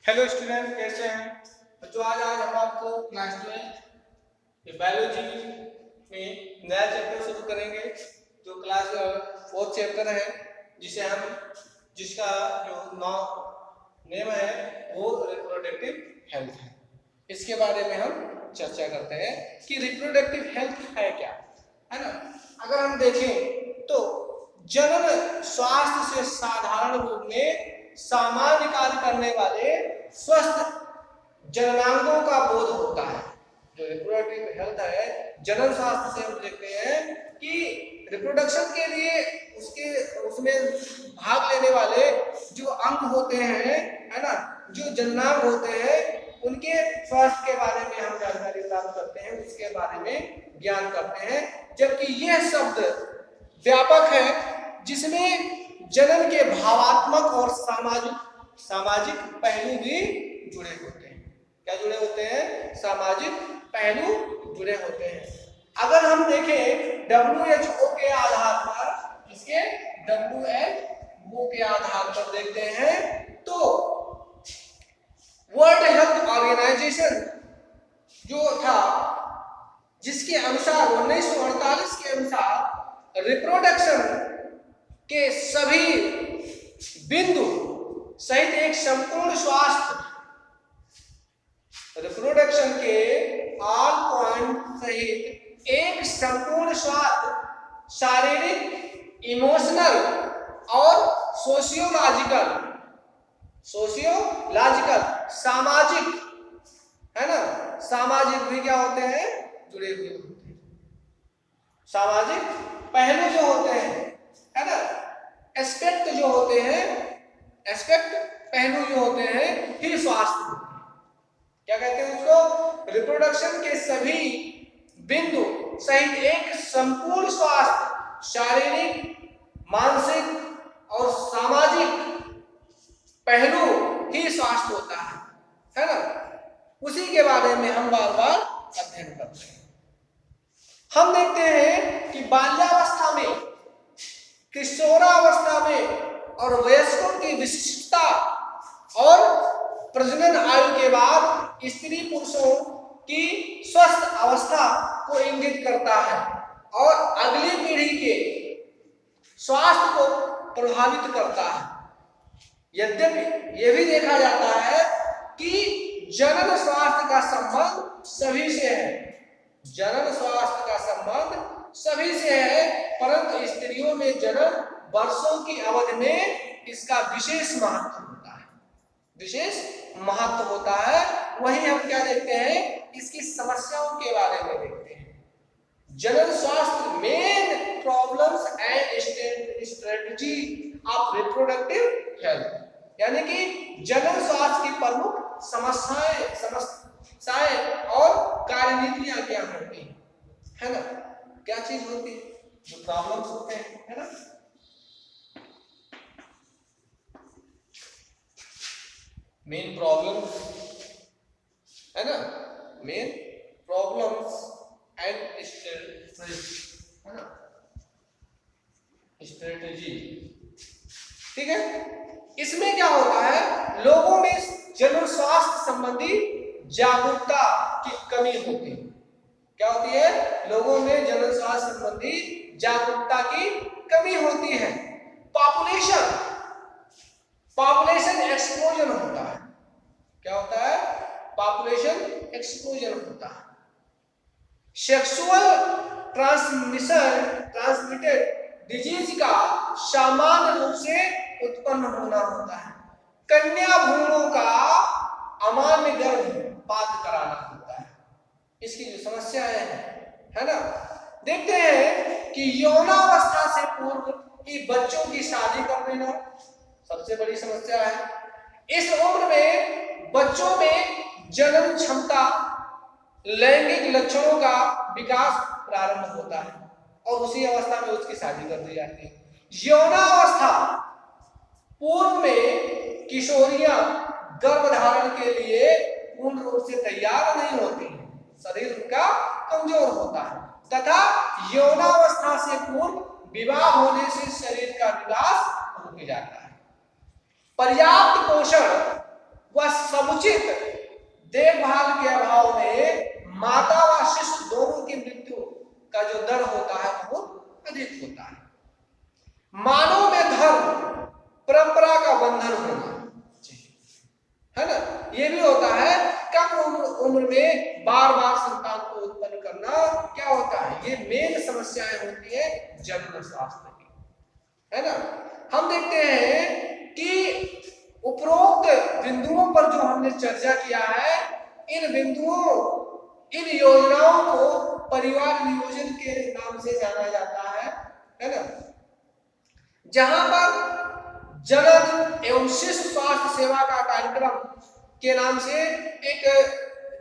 Hello student, कैसे हैं बच्चों। आज हम आपको क्लास 12 बायोलॉजी में नया चैप्टर शुरू करेंगे जो क्लास 4th चैप्टर है, जिसका जो नेम है वो रिप्रोडक्टिव हेल्थ है। इसके बारे में हम चर्चा करते हैं कि रिप्रोडक्टिव हेल्थ है क्या, है ना। अगर हम देखें तो जनन स्वास्थ्य से साधारण रूप में सामान्य कार्य करने वाले स्वस्थ जननांगों का बोध होता है। जो रिप्रोडक्टिव हेल्थ है, जनन स्वास्थ्य से हम देखते हैं कि रिप्रोडक्शन के लिए उसमें भाग लेने वाले जो अंग होते हैं, है ना, जो जननांग होते हैं, उनके स्वास्थ्य के बारे में हम जानकारी प्राप्त करते हैं, उसके बारे में ज्ञान करते हैं। जबकि यह शब्द व्यापक है जिसमें जनन के भावात्मक और सामाजिक पहलू भी जुड़े होते हैं। क्या जुड़े होते हैं? सामाजिक पहलू जुड़े होते हैं। अगर हम देखें WHO के आधार पर, इसके WHO के आधार पर देखते हैं तो वर्ल्ड हेल्थ ऑर्गेनाइजेशन जो था, जिसके अनुसार 1948 के अनुसार रिप्रोडक्शन के सभी बिंदु सहित एक संपूर्ण स्वास्थ्य, रिप्रोडक्शन के ऑल पॉइंट सहित एक संपूर्ण स्वास्थ्य, शारीरिक, इमोशनल और सोशियोलॉजिकल, सामाजिक, है ना, सामाजिक भी क्या होते हैं? जुड़े हुए होते हैं। सामाजिक पहलू जो होते हैं, है ना, एस्पेक्ट जो होते हैं, एस्पेक्ट पहलू जो होते हैं ही स्वास्थ्य। क्या कहते हैं उसको? रिप्रोडक्शन के सभी बिंदु सहित एक संपूर्ण स्वास्थ्य, शारीरिक, मानसिक और सामाजिक पहलू ही स्वास्थ्य होता है ना। उसी के बारे में हम बार बार अध्ययन करते हैं। हम देखते हैं कि बाल्यावस्था में, किशोरावस्था में और वयस्कों की विशिष्टता और प्रजनन आयु के बाद स्त्री पुरुषों की स्वस्थ अवस्था को इंगित करता है और अगली पीढ़ी के स्वास्थ्य को प्रभावित करता है। यद्यपि यह भी देखा जाता है कि जनन स्वास्थ्य का संबंध सभी से है, जनन स्वास्थ्य का संबंध सभी से है, परंतु स्त्रियों में जनन वर्षों की अवधि में इसका विशेष महत्व होता है, विशेष महत्व होता है। वहीं हम क्या देखते हैं? इसकी समस्याओं के बारे में देखते हैं। जनन स्वास्थ्य main problems and strategy of reproductive health, यानी कि जनन स्वास्थ्य की प्रमुख समस्याएं और कार्यनीतियां क्या होती हैं, है ना, क्या चीज होती है, जो प्रॉब्लम्स होते हैं, है ना। मेन प्रॉब्लम्स, है ना, मेन प्रॉब्लम्स एंड स्ट्रेटजी, ठीक है। इसमें क्या होता है? लोगों में जनन स्वास्थ्य संबंधी जागरूकता की कमी होती है। क्या होती है? लोगों में जनन स्वास्थ्य संबंधी जागरूकता की कमी होती है। पॉपुलेशन एक्सप्लोजन होता है। क्या होता है? पॉपुलेशन एक्सप्लोजन होता है। सेक्सुअल ट्रांसमिटेड डिजीज का सामान्य रूप से उत्पन्न होना होता है। कन्या भ्रूणों का अमान्य गर्भपात कराना होता है। इसकी जो समस्या है ना, देखते हैं कि यौनावस्था से पूर्व ही बच्चों की शादी कर देना सबसे बड़ी समस्या है। इस उम्र में बच्चों में जनन क्षमता, लैंगिक लक्षणों का विकास प्रारंभ होता है और उसी अवस्था में उसकी शादी कर दी जाती है। यौनावस्था पूर्व में किशोरियां गर्भधारण के लिए पूर्ण रूप से तैयार नहीं होती हैं, शरीर उनका कमजोर होता है, तथा यौनावस्था से पूर्व विवाह होने से शरीर का विकास रुक जाता है। पर्याप्त पोषण व समुचित देखभाल के अभाव में माता व शिशु दोनों की मृत्यु का जो दर होता है वो अधिक होता है। मानव में धर्म परंपरा का बंधन होना है ना, ये भी होता है। कम उम्र में बार बार संतान को उत्पन्न करना क्या होता है, ये मेन समस्याएं होती है जन्म स्वास्थ्य की, है ना। हम देखते हैं कि उपरोक्त बिंदुओं पर जो हमने चर्चा किया है, इन बिंदुओं, इन योजनाओं को परिवार नियोजन के नाम से जाना जाता है ना, जहां पर जनन एवं शिशु स्वास्थ्य सेवा का कार्यक्रम के नाम से एक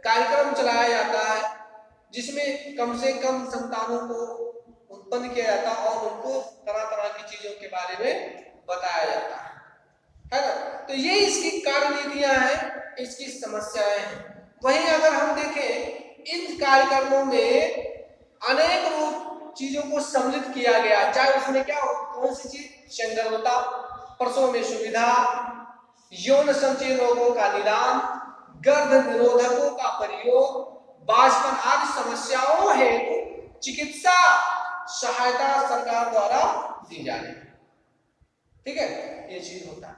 कार्यक्रम चलाया जाता है, जिसमें कम से कम संतानों को उत्पन्न किया जाता है और उनको तरह तरह की चीजों के बारे में बताया जाता है ना। तो ये इसकी कार्यनीतियां हैं, इसकी समस्याएं हैं। वहीं अगर हम देखें इन कार्यक्रमों में अनेक रूप चीजों को सम्मिलित किया गया, चाहे उसमें क्या हो, कौन सी चीज, संगर्भता, प्रसव में सुविधा, यौन संचय रोगों का निदान, गर्भ निरोधकों का प्रयोग, बांझपन आदि समस्याओं हेतु चिकित्सा सहायता सरकार द्वारा दी जा रही है। ठीक है, ये चीज होता है।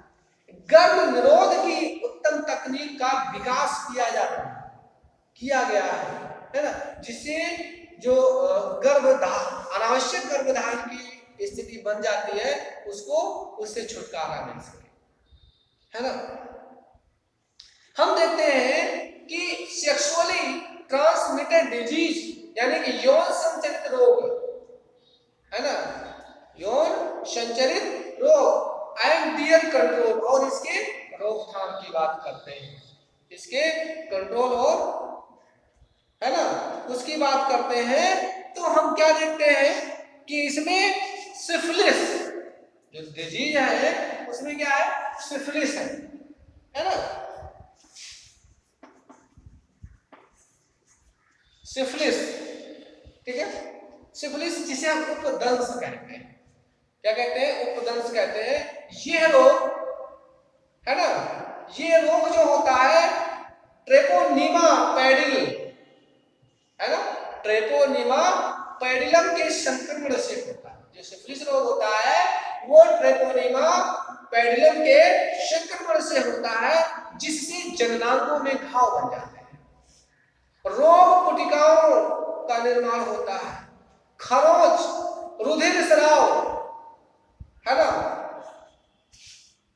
गर्भ निरोध की उत्तम तकनीक का विकास किया गया है ना, जिससे जो अनावश्यक गर्भधारण की स्थिति बन जाती है उससे छुटकारा मिल सके, है ना। हम देखते हैं कि सेक्सुअली ट्रांसमिटेड डिजीज यानी कि यौन संचरित रोग, है ना, यौन संचरित रोग एंड देयर कंट्रोल, और इसके रोकथाम की बात करते हैं, इसके कंट्रोल और, है ना, उसकी बात करते हैं। तो हम क्या देखते हैं कि इसमें सिफिलिस जो डिजीज है उसमें क्या है, सिफिलिस है ना, सिफिलिस, ठीक है, सिफिलिस जिसे हम उपदंश कहते हैं, क्या कहते हैं, उपदंश कहते हैं। ये रोग, है ना, ये रोग जो होता है ट्रेपोनीमा पैडिल, है ना, ट्रेपोनीमा पैडिलम के संक्रमण से होता है। जो सिफिलिस रोग होता है वो ट्रेपोनीमा पैडिलम के संक्रमण से होता है, जिससे जननांगों में घाव बन जाते हैं, रोग पुटिकाओं का निर्माण होता है, खरोच, रुधिर स्राव, है ना,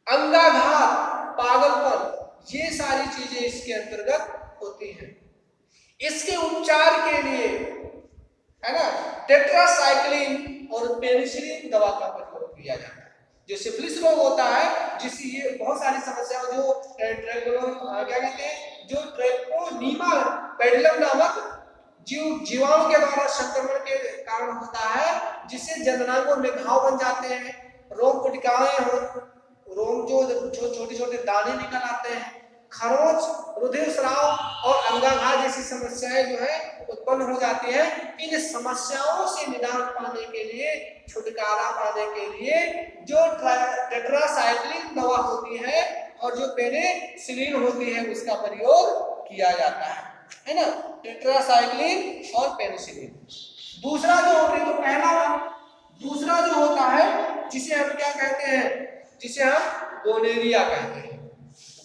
अंगाघात, पागलपन, ये सारी चीजें इसके अंतर्गत होती हैं। इसके उपचार के लिए, है ना, टेट्रासाइक्लिन और पेनिसिलिन दवा का प्रयोग किया जाता है। जो सिफिलिस रोग होता है, जिससे ये बहुत सारी समस्याएं, जो क्या कहते हैं, जो ट्रेपोनीमा पैडिलम नामक जीवाणु के द्वारा संक्रमण के कारण होता है, जिससे जननांगों में घाव बन जाते हैं, रोग पुटिकाएं हो, रोग जो छोटे छोटे दाने निकल आते हैं, खरोच, रुधिर स्राव और अंगाघात जैसी समस्याएं जो है उत्पन्न हो जाती है। इन समस्याओं से निदान पाने के लिए, छुटकारा पाने के लिए जो टेट्रासाइक्लिन दवा होती है और जो पेनिसिलिन होती है उसका प्रयोग किया जाता है ना, टेट्रासाइक्लिन और पेनिसिलिन। दूसरा जो होता है, तो पहला, दूसरा जो होता है जिसे हम क्या कहते हैं, जिसे हम गोनेरिया कहते हैं,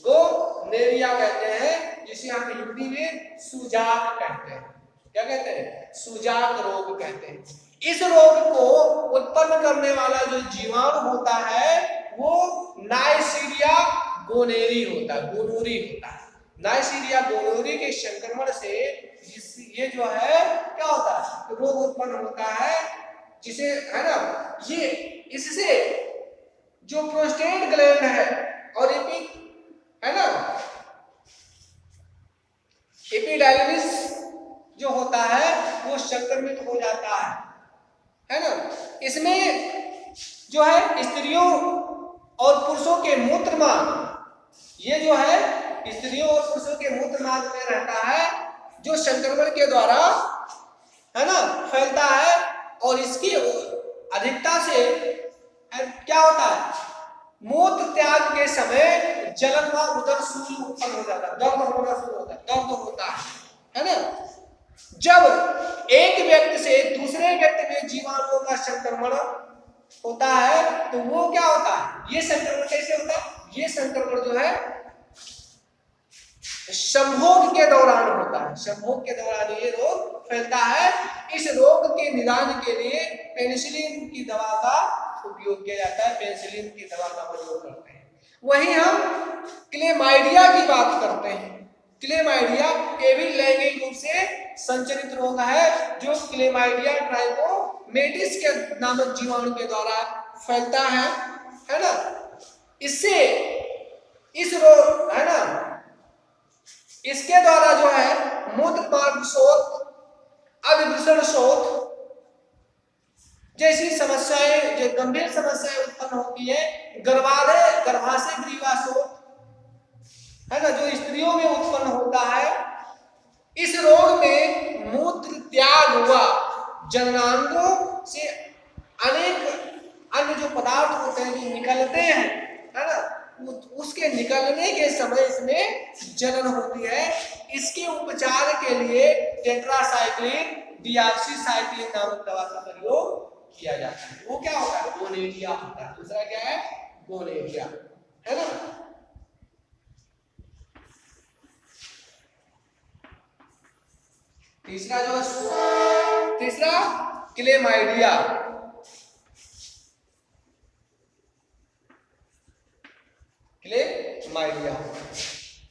गोनेरिया कहते हैं, जिसे हम हिंदी में सुजाक कहते हैं। क्या कहते हैं, सुजाक रोग कहते हैं। इस रोग को उत्पन्न करने वाला जो जीवाणु होता है वो नाइसीरिया गोनेरी होता है, गोनोरी होता है। नाइसीरिया गोनोरी के संक्रमण से ये जो है क्या होता है, रोग उत्पन्न होता है, जिसे, है ना, ये इससे जो प्रोस्टेट ग्लैंड है और है ना, एपिडाइलिस जो होता है वो संक्रमित हो जाता है ना। इसमें जो है स्त्रियों और पुरुषों के मूत्रमार्ग, ये जो है स्त्रियों और पुरुषों के मूत्रमार्ग में रहता है, जो संक्रमण के द्वारा, है ना, फैलता है, और इसकी अधिकता से क्या होता है, मूत्र त्याग के समय जलन व उदर शूल उत्पन्न हो जाता है। दर्द होना शुरू होता है, दर्द होता है ना। जब एक व्यक्ति से दूसरे व्यक्ति में जीवाणुओं का संक्रमण होता है तो वो क्या होता है, ये संक्रमण कैसे होता है, ये संक्रमण जो है संभोग के दौरान होता है, संभोग के दौरान ये रोग फैलता है। इस रोग के निदान के लिए पेनिसिलिन की दवा का उपयोग किया जाता है, पेनिसिलिन की दवा का प्रयोग करते हैं। वहीं हम क्लेमाइडिया की बात करते हैं। क्लेमाइडिया केवल लैंगिक रूप से संचरित रोग है जो क्लेमाइडिया ट्राइकोमेटिस के नामक जीवाणु के द्वारा फैलता है ना। इससे इस रोग है ना, इसके द्वारा जो है मूत्र मार्ग शोथ, अभिवृषण शोथ जैसी समस्याएं, जो गंभीर समस्याएं उत्पन्न होती है, गर्भाशय ग्रीवा शोथ है ना, जो स्त्रियों में उत्पन्न होता है। इस रोग में मूत्र त्याग हुआ जननांगों से अनेक अन्य जो पदार्थ होते हैं जो निकलते हैं है ना, उसके निकलने के समय इसमें जलन होती है। इसके उपचार के लिए टेट्रासाइक्लिन डीऑक्सीसाइक्लिन नामक दवा का प्रयोग किया जाता है। वो क्या होता है, गोनेरिया होता है। दूसरा क्या है, गोनेरिया है ना। तीसरा क्लेमाइडिया। क्लेमाइडिया।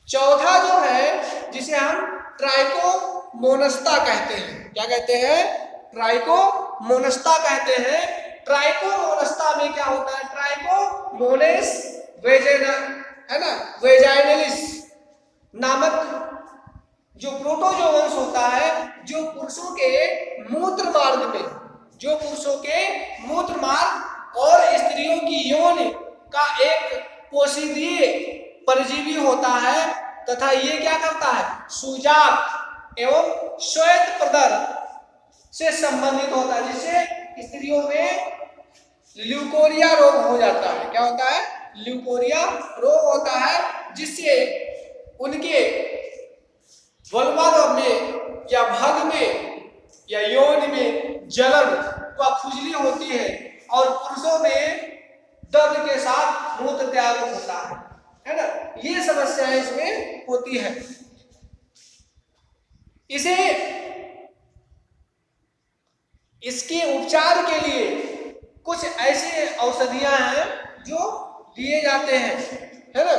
चौथा जो है जिसे हम ट्राइकोमोनस्ता कहते हैं, क्या कहते हैं, ट्राइकोमोनस्ता कहते हैं। ट्राइकोमोनस्ता में क्या होता है, ट्राइकोमोनेस है ना, वेजाइनलिस नामक जो प्रोटोजोअन्स होता है, जो पुरुषों के मूत्र मार्ग और स्त्रियों की यौन का एक पोषिदीय परजीवी होता है तथा ये क्या करता है, सूजाक एवं श्वेत प्रदर से संबंधित होता है, जिससे स्त्रियों में ल्यूकोरिया रोग हो जाता है। क्या होता है, ल्यूकोरिया रोग होता है, जिससे उनके वल्वा में या भग में या यौन में जलन व खुजली होती है और पुरुषों में दर्द के साथ मूत्र त्याग होता है ना। ये समस्याएं इसमें होती है। इसके उपचार के लिए कुछ ऐसे औषधियां हैं जो दिए जाते हैं, है ना।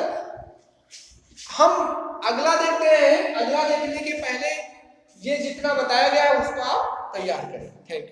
हम अगला देखते हैं। अगला देखने के पहले ये जितना बताया गया है उसको आप तैयार करें। Thank you.